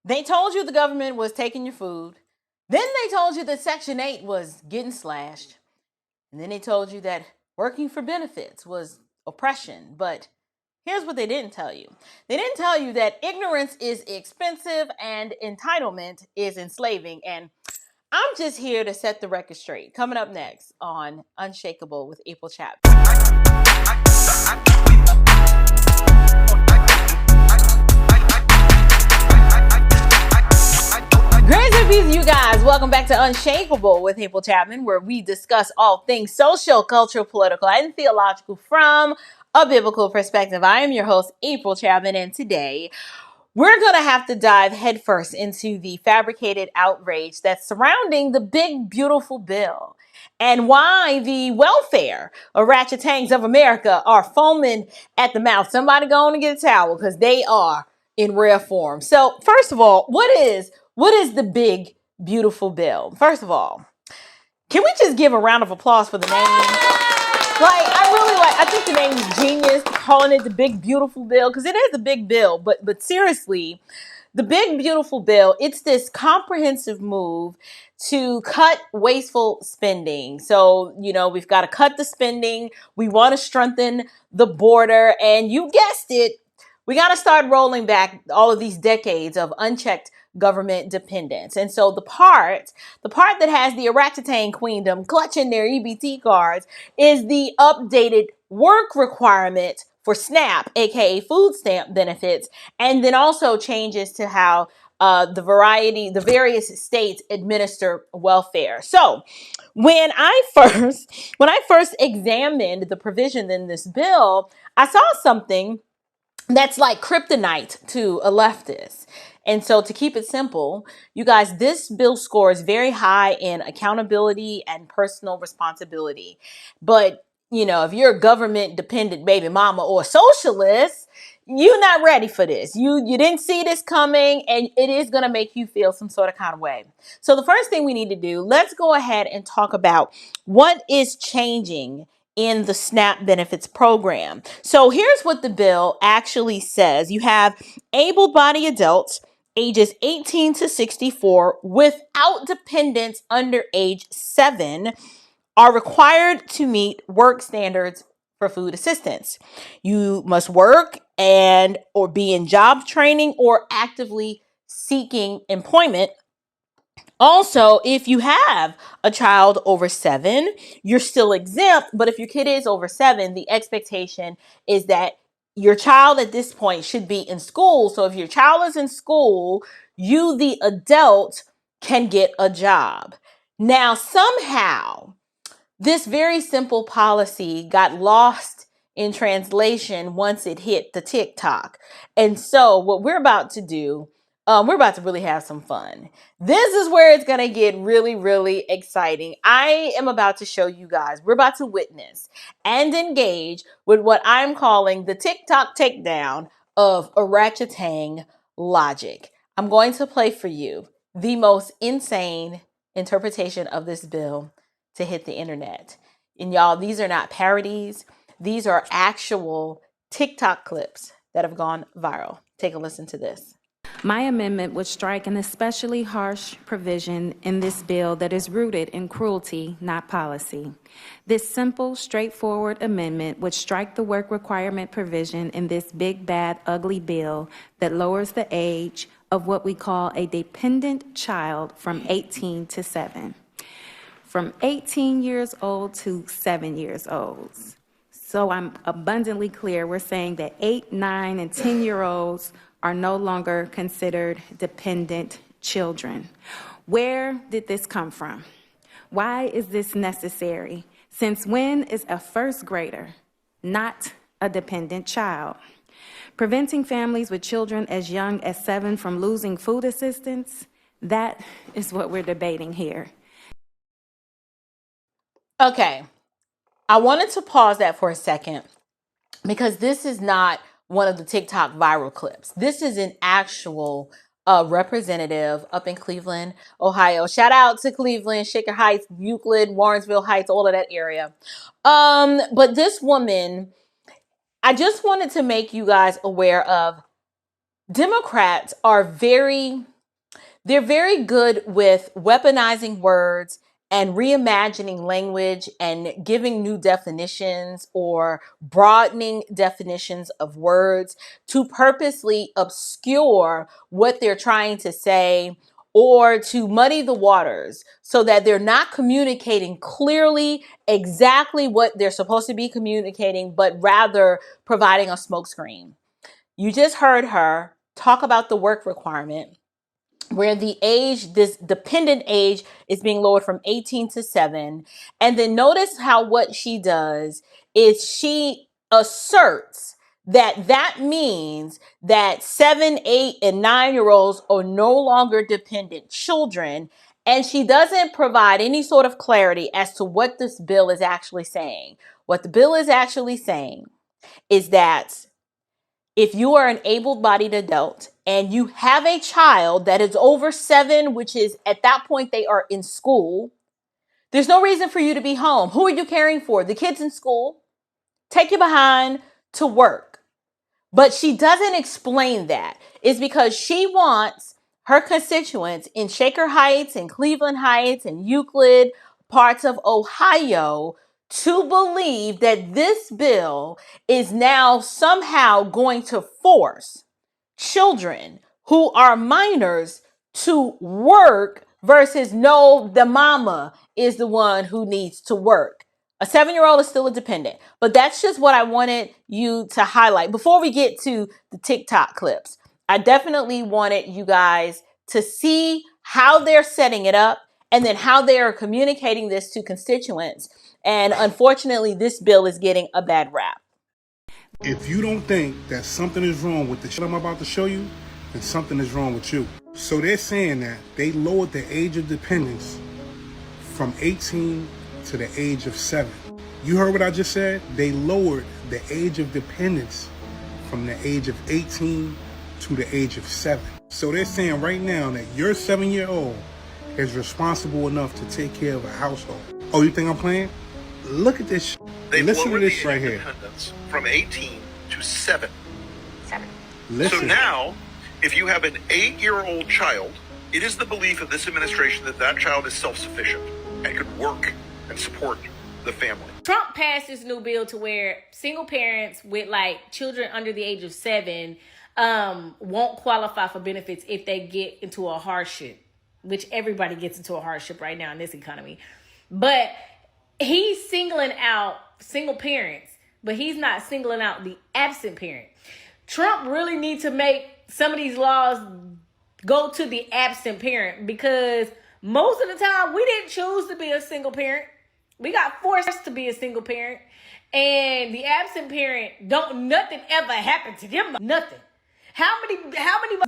They told you the government was taking your food. Then they told you that Section 8 was getting slashed. And then they told you that working for benefits was oppression. But here's what they didn't tell you. They didn't tell you that ignorance is expensive and entitlement is enslaving. And I'm just here to set the record straight. Coming up next on Unshakable with April Chapman. Grace and peace, you guys. Welcome back to Unshakable with April Chapman, where we discuss all things social, cultural, political, and theological from a biblical perspective. I am your host, April Chapman, and today we're going to have to dive headfirst into the fabricated outrage that's surrounding the big, beautiful bill and why the welfare orangutans of America are foaming at the mouth. Somebody go on and get a towel because they are in rare form. So first of all, what is the big, beautiful bill? First of all, can we just give a round of applause for the name? I think the name is genius, calling it the big, beautiful bill, because it is a big bill. But seriously, the big, beautiful bill, it's this comprehensive move to cut wasteful spending. So, we've got to cut the spending. We want to strengthen the border. And you guessed it, we got to start rolling back all of these decades of unchecked government dependence. And so the part that has the orangutan queendom clutching their EBT cards is the updated work requirement for SNAP, aka food stamp benefits, and then also changes to how the various states administer welfare. So when I first examined the provision in this bill, I saw something that's like kryptonite to a leftist. And so to keep it simple, you guys, this bill scores very high in accountability and personal responsibility. But, if you're a government dependent baby mama or socialist, you're not ready for this. You didn't see this coming, and it is going to make you feel some sort of kind of way. So the first thing we need to do, let's go ahead and talk about what is changing in the SNAP benefits program. So here's what the bill actually says. You have able-bodied adults ages 18 to 64 without dependents under age 7 are required to meet work standards for food assistance. You must work or be in job training or actively seeking employment. Also, if you have a child over 7, you're still exempt. But if your kid is over 7, the expectation is that your child at this point should be in school. So if your child is in school, you, the adult, can get a job. Now, somehow, this very simple policy got lost in translation once it hit the TikTok. And so what we're about to do, we're about to really have some fun. This is where it's going to get really, really exciting. I am about to show you guys, we're about to witness and engage with what I'm calling the Tik Tok Takedown of orangutan logic. I'm going to play for you the most insane interpretation of this bill to hit the internet. And y'all, these are not parodies. These are actual TikTok clips that have gone viral. Take a listen to this. My amendment would strike an especially harsh provision in this bill that is rooted in cruelty, not policy. This simple, straightforward amendment would strike the work requirement provision in this big, bad, ugly bill that lowers the age of what we call a dependent child from 18 to 7. From 18 years old to 7 years old. So I'm abundantly clear, we're saying that 8, 9, and 10-year-olds are no longer considered dependent children. Where did this come from? Why is this necessary? Since when is a first grader not a dependent child? Preventing families with children as young as 7 from losing food assistance, that is what we're debating here. Okay, I wanted to pause that for a second because this is not one of the TikTok viral clips. This is an actual representative up in Cleveland, Ohio. Shout out to Cleveland, Shaker Heights, Euclid, Warrensville Heights, all of that area. But this woman, I just wanted to make you guys aware of Democrats are very They're very good with weaponizing words and reimagining language and giving new definitions or broadening definitions of words to purposely obscure what they're trying to say or to muddy the waters so that they're not communicating clearly exactly what they're supposed to be communicating, but rather providing a smokescreen. You just heard her talk about the work requirement, where the age, this dependent age, is being lowered from 18 to 7. And then notice how what she does is she asserts that that means that 7, 8, and 9-year-olds are no longer dependent children. And she doesn't provide any sort of clarity as to what this bill is actually saying. What the bill is actually saying is that if you are an able-bodied adult and you have a child that is over 7, which is at that point they are in school, there's no reason for you to be home. Who are you caring for? The kids in school? Take you behind to work. But she doesn't explain that. It's because she wants her constituents in Shaker Heights and Cleveland Heights and Euclid, parts of Ohio, to believe that this bill is now somehow going to force children who are minors to work versus no, the mama is the one who needs to work. A 7-year-old is still a dependent, but that's just what I wanted you to highlight. Before we get to the TikTok clips, I definitely wanted you guys to see how they're setting it up and then how they are communicating this to constituents. And unfortunately, this bill is getting a bad rap. If you don't think that something is wrong with the shit I'm about to show you, then something is wrong with you. So they're saying that they lowered the age of dependence from 18 to the age of 7. You heard what I just said? They lowered the age of dependence from the age of 18 to the age of 7. So they're saying right now that your 7-year-old is responsible enough to take care of a household. Oh, you think I'm playing? Look at this. Listen to this right here. From 18 to 7. Listen. So now, if you have an 8-year-old child, it is the belief of this administration that that child is self-sufficient and could work and support the family. Trump passed this new bill to where single parents with like children under the age of 7 won't qualify for benefits if they get into a hardship, which everybody gets into a hardship right now in this economy. But he's singling out single parents, but he's not singling out the absent parent. Trump really needs to make some of these laws go to the absent parent, because most of the time we didn't choose to be a single parent. We got forced to be a single parent. And the absent parent, nothing ever happened to them. Nothing. How many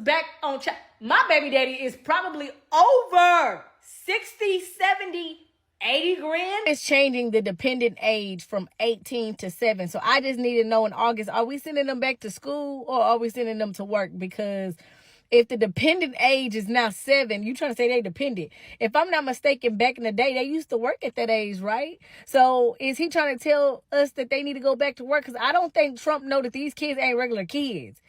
back on child? My baby daddy is probably over 60, 70, 80 grand. It's changing the dependent age from 18 to 7. So I just need to know in August, are we sending them back to school or are we sending them to work? Because if the dependent age is now 7, you trying to say they dependent. If I'm not mistaken, back in the day, they used to work at that age, right? So is he trying to tell us that they need to go back to work? Because I don't think Trump know that these kids ain't regular kids.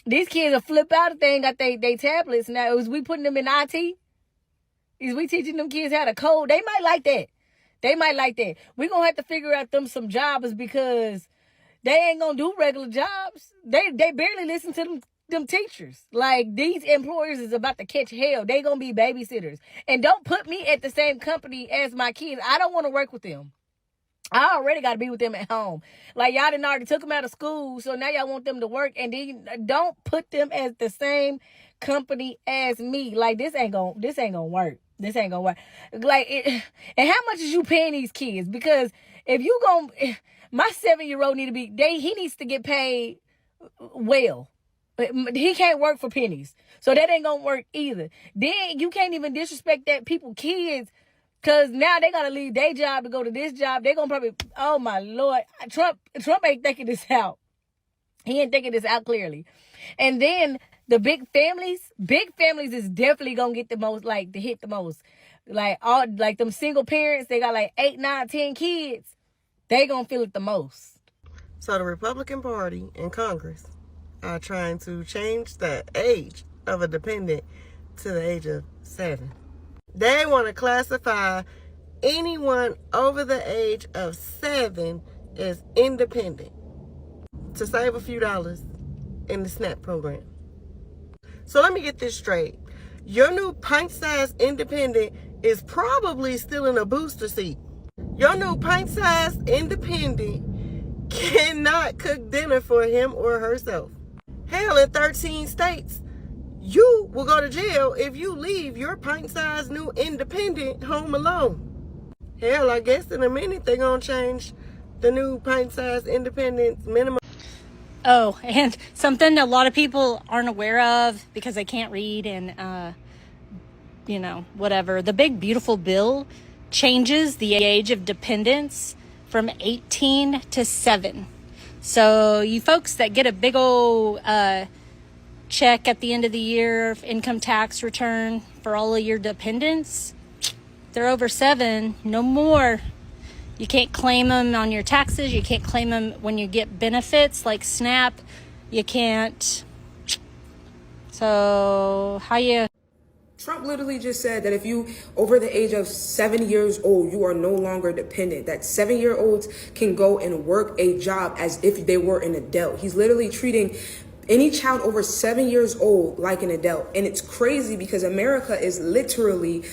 These kids will flip out if they ain't got they tablets. Now, is we putting them in IT? Is we teaching them kids how to code? They might like that. They might like that. We're going to have to figure out them some jobs, because they ain't going to do regular jobs. They barely listen to them teachers. Like, these employers is about to catch hell. They going to be babysitters. And don't put me at the same company as my kids. I don't want to work with them. I already got to be with them at home. Like, y'all done already took them out of school, so now y'all want them to work, and then don't put them as the same company as me. Like, this ain't gonna work. This ain't gonna work. Like, and how much is you paying these kids? Because if you my 7-year-old he needs to get paid well. He can't work for pennies, so that ain't gonna work either. Then you can't even disrespect that kids. Because now they got to leave their job to go to this job. They're going to probably, oh my Lord, Trump ain't thinking this out. He ain't thinking this out clearly. And then the big families is definitely going to get the most, like, to hit the most. Like, them single parents, they got like 8, 9, 10 kids. They going to feel it the most. So the Republican Party in Congress are trying to change the age of a dependent to the age of 7. They want to classify anyone over the age of 7 as independent to save a few dollars in the SNAP program. So let me get this straight. Your new pint-sized independent is probably still in a booster seat. Your new pint-sized independent cannot cook dinner for him or herself. Hell, in 13 states, you will go to jail if you leave your pint-sized new independent home alone. Hell, I guess in a minute they're going to change the new pint-sized independent minimum. Oh, and something a lot of people aren't aware of because they can't read and, whatever. The big beautiful bill changes the age of dependence from 18 to 7. So you folks that get a big old check at the end of the year, income tax return for all of your dependents, they're over 7, no more. You can't claim them on your taxes. You can't claim them when you get benefits like SNAP. You can't. So how you... Trump literally just said that if you over the age of 7 years old, you are no longer dependent. That 7-year-olds can go and work a job as if they were an adult. He's literally treating any child over 7 years old like an adult. And it's crazy because America is literally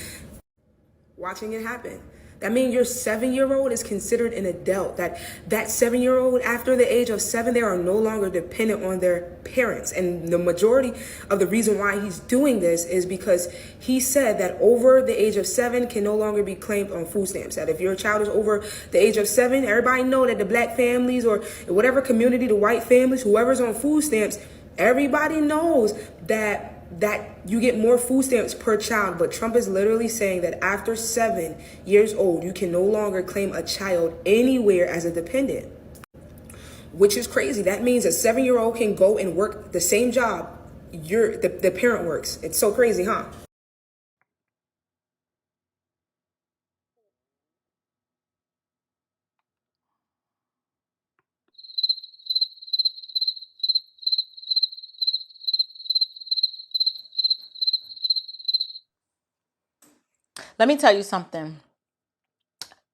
watching it happen. That means your 7-year-old is considered an adult. That 7-year-old, after the age of 7, they are no longer dependent on their parents. And the majority of the reason why he's doing this is because he said that over the age of 7 can no longer be claimed on food stamps. That if your child is over the age of 7, everybody know that the black families or whatever community, the white families, whoever's on food stamps, everybody knows that you get more food stamps per child. But Trump is literally saying that after 7 years old, you can no longer claim a child anywhere as a dependent, which is crazy. That means a 7-year-old can go and work the same job the parent works. It's so crazy, huh? Let me tell you something.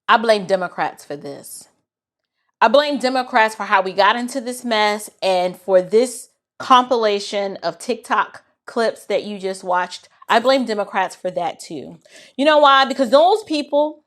I blame Democrats for this. I blame Democrats for how we got into this mess and for this compilation of TikTok clips that you just watched. I blame Democrats for that too. You know why? Because those people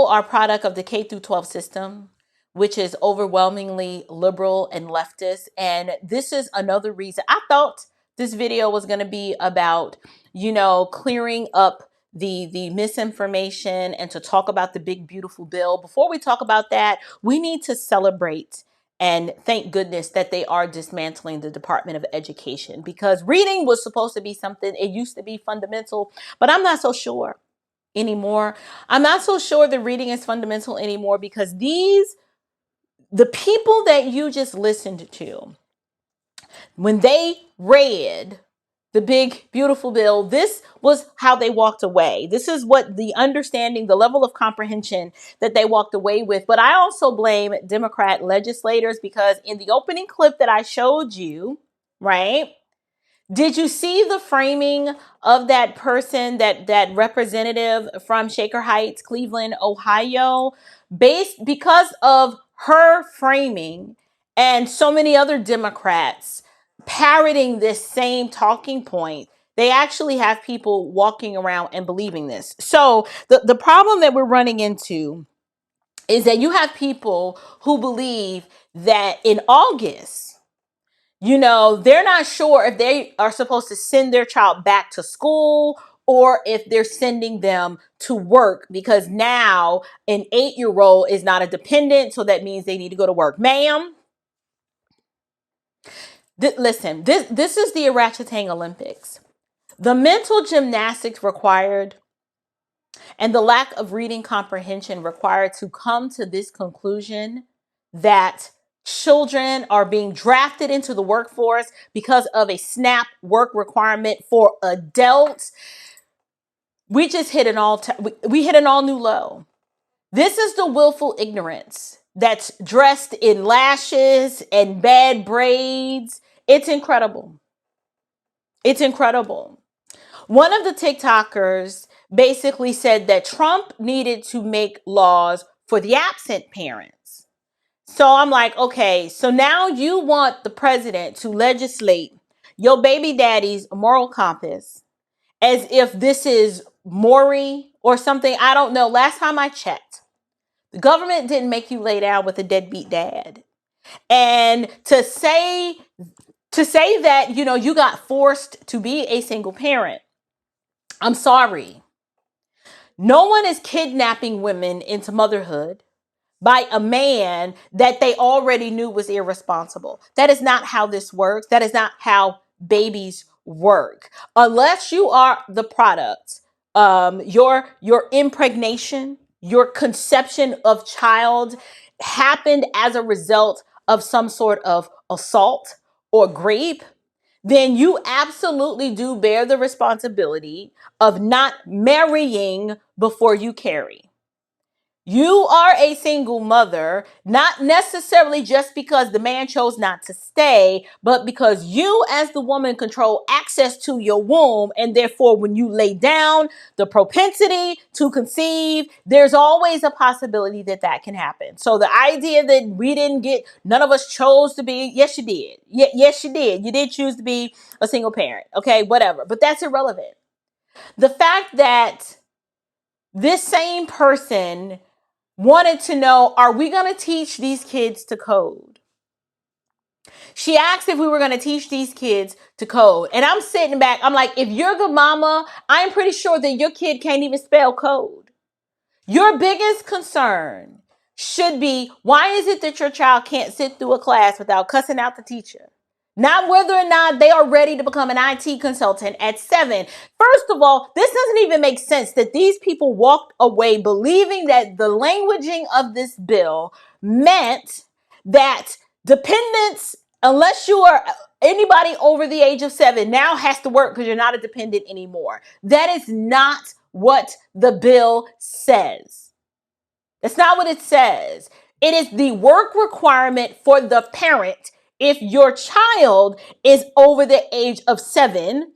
are a product of the K through 12 system, which is overwhelmingly liberal and leftist. And this is another reason I thought this video was going to be about, clearing up the misinformation and to talk about the big, beautiful bill. Before we talk about that, we need to celebrate and thank goodness that they are dismantling the Department of Education, because reading was supposed to be something, it used to be fundamental, but I'm not so sure anymore. I'm not so sure that reading is fundamental anymore, because the people that you just listened to, when they read the big, beautiful bill, this was how they walked away. This is what the understanding, the level of comprehension that they walked away with. But I also blame Democrat legislators, because in the opening clip that I showed you, right? Did you see the framing of that person, that representative from Shaker Heights, Cleveland, Ohio, because of her framing and so many other Democrats parroting this same talking point? They actually have people walking around and believing this. So the problem that we're running into is that you have people who believe that in August, they're not sure if they are supposed to send their child back to school or if they're sending them to work, because now an 8-year-old is not a dependent. So that means they need to go to work. Ma'am, listen, this is the Ratchetang Olympics. The mental gymnastics required and the lack of reading comprehension required to come to this conclusion that children are being drafted into the workforce because of a SNAP work requirement for adults. We just hit we hit an all new low. This is the willful ignorance that's dressed in lashes and bad braids. It's incredible. It's incredible. One of the TikTokers basically said that Trump needed to make laws for the absent parents. So I'm like, okay, so now you want the president to legislate your baby daddy's moral compass as if this is Maury or something. I don't know. Last time I checked, the government didn't make you lay down with a deadbeat dad. And to say that, you got forced to be a single parent, I'm sorry. No one is kidnapping women into motherhood by a man that they already knew was irresponsible. That is not how this works. That is not how babies work. Unless you are the product, your impregnation, your conception of child happened as a result of some sort of assault or rape, then you absolutely do bear the responsibility of not marrying before you carry. You are a single mother, not necessarily just because the man chose not to stay, but because you as the woman control access to your womb. And therefore, when you lay down the propensity to conceive, there's always a possibility that that can happen. So the idea that none of us chose to be, yes, you did. Yes, you did. You did choose to be a single parent. Okay, whatever. But that's irrelevant. The fact that this same person wanted to know, are we going to teach these kids to code? She asked if we were going to teach these kids to code. And I'm sitting back. I'm like, if you're the mama, I'm pretty sure that your kid can't even spell code. Your biggest concern should be, why is it that your child can't sit through a class without cussing out the teacher? Not whether or not they are ready to become an IT consultant at 7. First of all, this doesn't even make sense that these people walked away believing that the languaging of this bill meant that dependents, unless you are anybody over the age of 7, now has to work because you're not a dependent anymore. That is not what the bill says. That's not what it says. It is the work requirement for the parent. If your child is over the age of 7,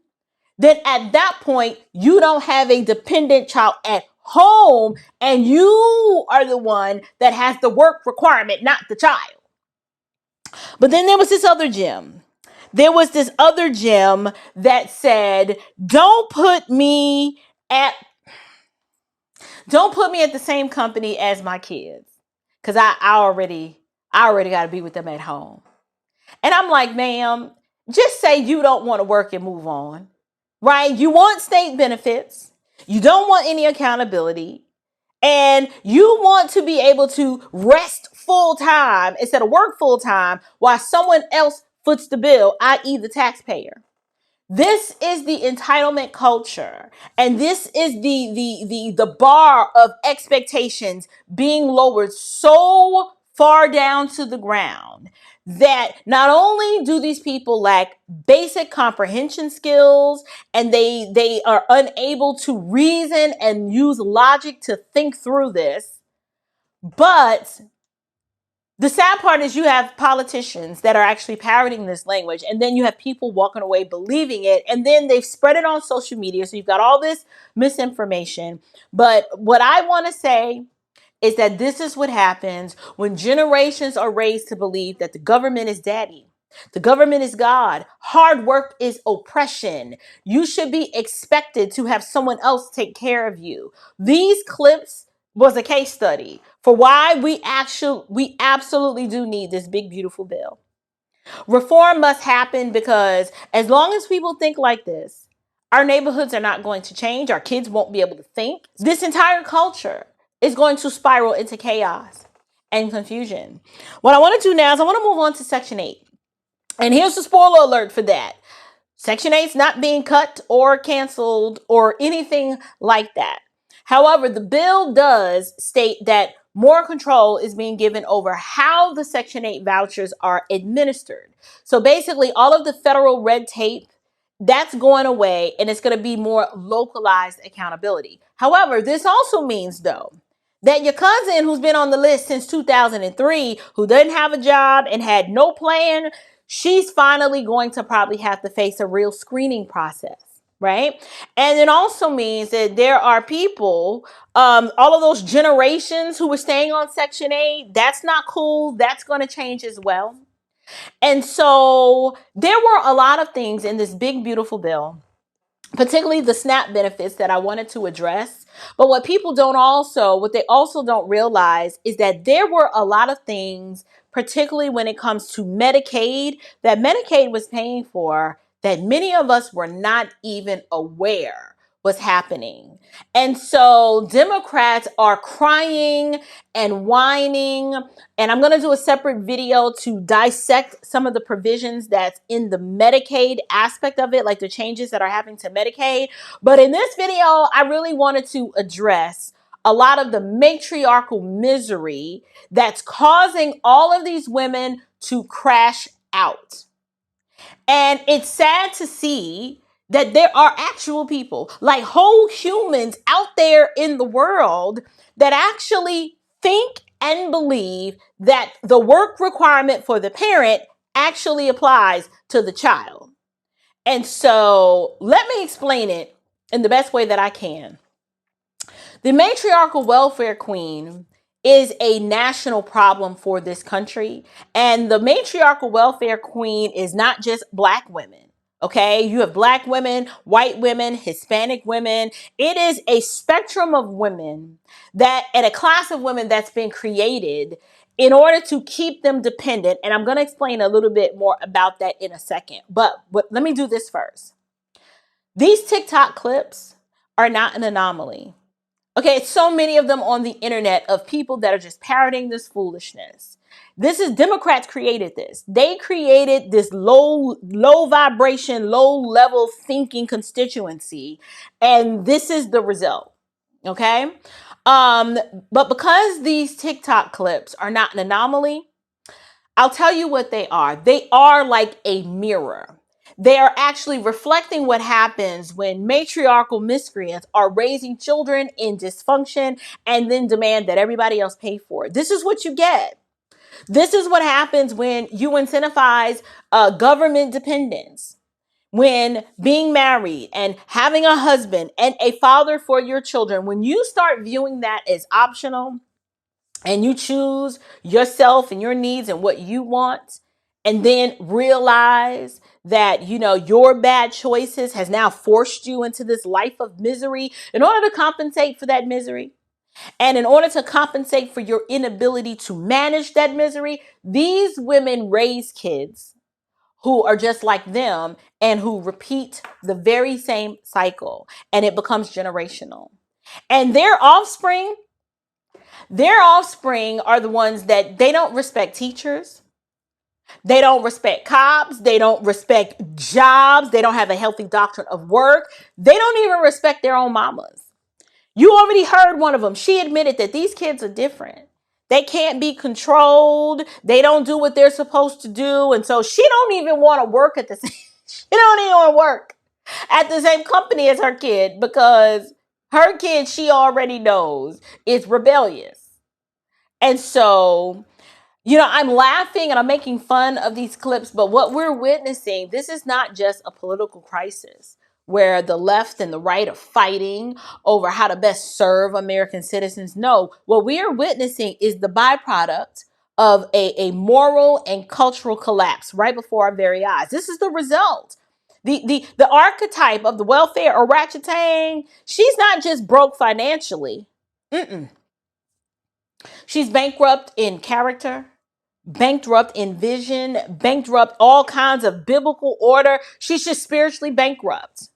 then at that point, you don't have a dependent child at home, and you are the one that has the work requirement, not the child. But then there was this other gem. There was this other gem that said, don't put me at the same company as my kids, because I already got to be with them at home. And I'm like, ma'am, just say you don't want to work and move on, right? You want state benefits. You don't want any accountability. And you want to be able to rest full time instead of work full time while someone else foots the bill, i.e. the taxpayer. This is the entitlement culture, and this is the bar of expectations being lowered so far down to the ground that not only do these people lack basic comprehension skills, and they are unable to reason and use logic to think through this, but the sad part is you have politicians that are actually parroting this language, and then you have people walking away believing it, and then they've spread it on social media. So you've got all this misinformation. But what I want to say is that this is what happens when generations are raised to believe that the government is daddy. The government is God. Hard work is oppression. You should be expected to have someone else take care of you. These clips was a case study for why we absolutely do need this big, beautiful bill. Reform must happen, because as long as people think like this, our neighborhoods are not going to change. Our kids won't be able to think. This entire culture is going to spiral into chaos and confusion. What I want to do now is I want to move on to Section 8. And here's the spoiler alert for that. Section 8 is not being cut or canceled or anything like that. However, the bill does state that more control is being given over how the Section 8 vouchers are administered. So basically, all of the federal red tape, that's going away, and it's going to be more localized accountability. However, this also means, though, that your cousin who's been on the list since 2003, who doesn't have a job and had no plan, she's finally going to probably have to face a real screening process. right? And it also means that there are people, all of those generations who were staying on Section 8, that's not cool. That's going to change as well. And so there were a lot of things in this big, beautiful bill, particularly the SNAP benefits, that I wanted to address. But what they also don't realize is that there were a lot of things, particularly when it comes to Medicaid, that Medicaid was paying for, that many of us were not even aware was happening. And so Democrats are crying and whining, and I'm going to do a separate video to dissect some of the provisions that's in the Medicaid aspect of it, like the changes that are happening to Medicaid. But in this video, I really wanted to address a lot of the matriarchal misery that's causing all of these women to crash out. And it's sad to see that there are actual people, like whole humans out there in the world, that actually think and believe that the work requirement for the parent actually applies to the child. And so let me explain it in the best way that I can. The matriarchal welfare queen is a national problem for this country. And the matriarchal welfare queen is not just Black women. Okay, you have Black women, white women, Hispanic women. It is a spectrum of women, and a class of women that's been created in order to keep them dependent. And I'm going to explain a little bit more about that in a second. But let me do this first. These TikTok clips are not an anomaly. Okay, it's so many of them on the internet of people that are just parroting this foolishness. Democrats created this. They created this low vibration, low level thinking constituency. And this is the result. Okay. But because these TikTok clips are not an anomaly, I'll tell you what they are. They are like a mirror. They are actually reflecting what happens when matriarchal miscreants are raising children in dysfunction and then demand that everybody else pay for it. This is what you get. This is what happens when you incentivize government dependence, when being married and having a husband and a father for your children, when you start viewing that as optional, and you choose yourself and your needs and what you want, and then realize that, your bad choices has now forced you into this life of misery in order to compensate for that misery. And in order to compensate for your inability to manage that misery, these women raise kids who are just like them and who repeat the very same cycle, and it becomes generational. And their offspring are the ones that they don't respect teachers. They don't respect cops. They don't respect jobs. They don't have a healthy doctrine of work. They don't even respect their own mamas. You already heard one of them. She admitted that these kids are different. They can't be controlled. They don't do what they're supposed to do. And so she don't even want to work at the same, she don't even want to work at the same company as her kid, because her kid, she already knows, is rebellious. And so, I'm laughing and I'm making fun of these clips, but what we're witnessing, this is not just a political crisis where the left and the right are fighting over how to best serve American citizens. No, what we are witnessing is the byproduct of a moral and cultural collapse right before our very eyes. This is the result. The archetype of the welfare orangutan, she's not just broke financially. She's bankrupt in character, bankrupt in vision, bankrupt all kinds of biblical order. She's just spiritually bankrupt.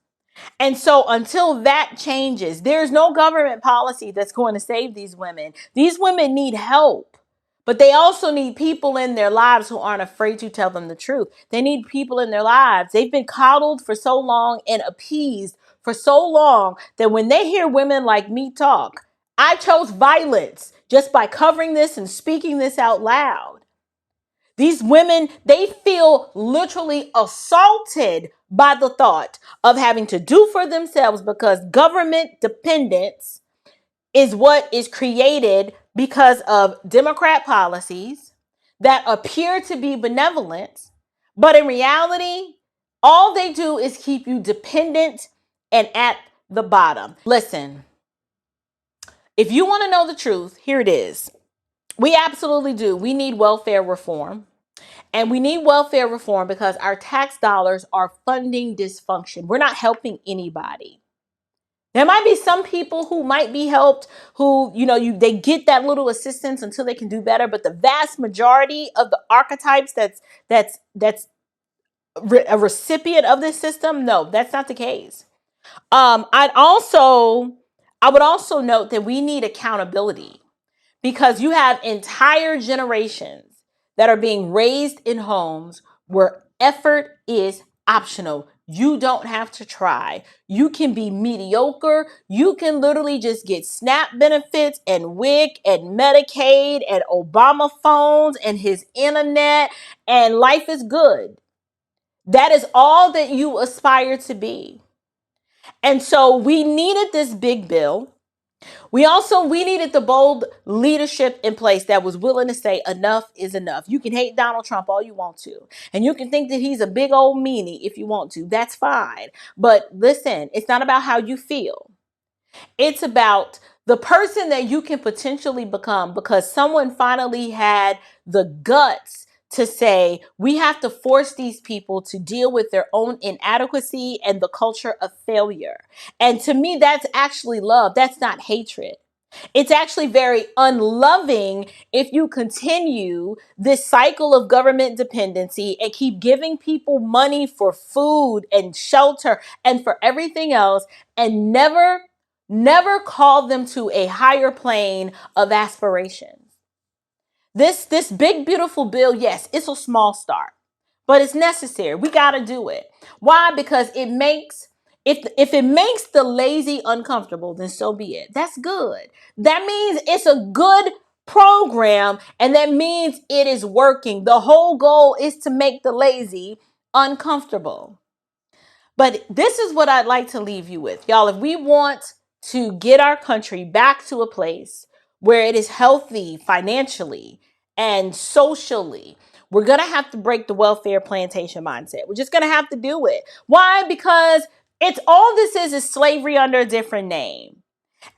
And so until that changes, there's no government policy that's going to save these women. These women need help, but they also need people in their lives who aren't afraid to tell them the truth. They need people in their lives. They've been coddled for so long and appeased for so long that when they hear women like me talk, I chose violence just by covering this and speaking this out loud. These women, they feel literally assaulted by the thought of having to do for themselves, because government dependence is what is created because of Democrat policies that appear to be benevolent, but in reality, all they do is keep you dependent and at the bottom. Listen, if you want to know the truth, here it is. We absolutely do. We need welfare reform. And we need welfare reform because our tax dollars are funding dysfunction. We're not helping anybody. There might be some people who might be helped, who, they get that little assistance until they can do better. But the vast majority of the archetypes that's a recipient of this system, no, that's not the case. I would also note that we need accountability, because you have entire generations that are being raised in homes where effort is optional. You don't have to try. You can be mediocre. You can literally just get SNAP benefits and WIC and Medicaid and Obama phones and his internet, and life is good. That is all that you aspire to be. And so we needed this big bill. We needed the bold leadership in place that was willing to say enough is enough. You can hate Donald Trump all you want to, and you can think that he's a big old meanie if you want to. That's fine. But listen, it's not about how you feel. It's about the person that you can potentially become, because someone finally had the guts to say, we have to force these people to deal with their own inadequacy and the culture of failure. And to me, that's actually love. That's not hatred. It's actually very unloving if you continue this cycle of government dependency and keep giving people money for food and shelter and for everything else, and never call them to a higher plane of aspirations. This big, beautiful bill, yes, it's a small start, but it's necessary. We got to do it. Why? Because if it makes the lazy uncomfortable, then so be it. That's good. That means it's a good program, and that means it is working. The whole goal is to make the lazy uncomfortable. But this is what I'd like to leave you with. Y'all, if we want to get our country back to a place where it is healthy financially and socially, we're going to have to break the welfare plantation mindset. We're just going to have to do it. Why? Because it's all this is slavery under a different name.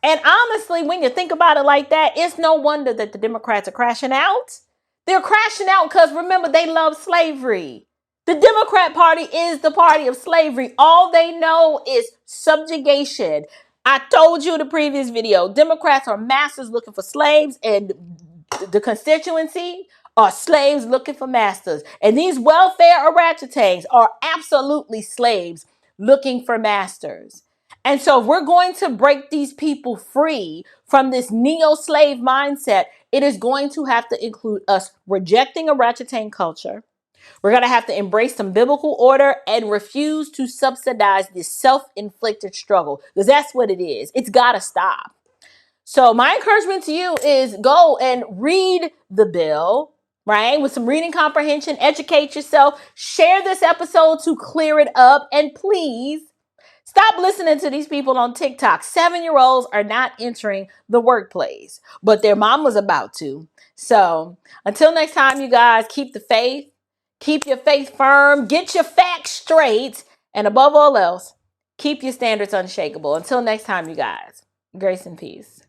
And honestly, when you think about it like that, it's no wonder that the Democrats are crashing out. They're crashing out because, remember, they love slavery. The Democrat Party is the party of slavery. All they know is subjugation. I told you in the previous video, Democrats are masters looking for slaves, and the constituency are slaves looking for masters. And these welfare orangutans are absolutely slaves looking for masters. And so if we're going to break these people free from this neo-slave mindset, it is going to have to include us rejecting orangutan culture. We're going to have to embrace some biblical order and refuse to subsidize this self-inflicted struggle, because that's what it is. It's got to stop. So my encouragement to you is go and read the bill, right? With some reading comprehension, educate yourself, share this episode to clear it up, and please stop listening to these people on TikTok. 7-year-olds are not entering the workplace, but their mom was about to. So until next time, you guys, keep the faith, keep your faith firm, get your facts straight, and above all else, keep your standards unshakable. Until next time, you guys, grace and peace.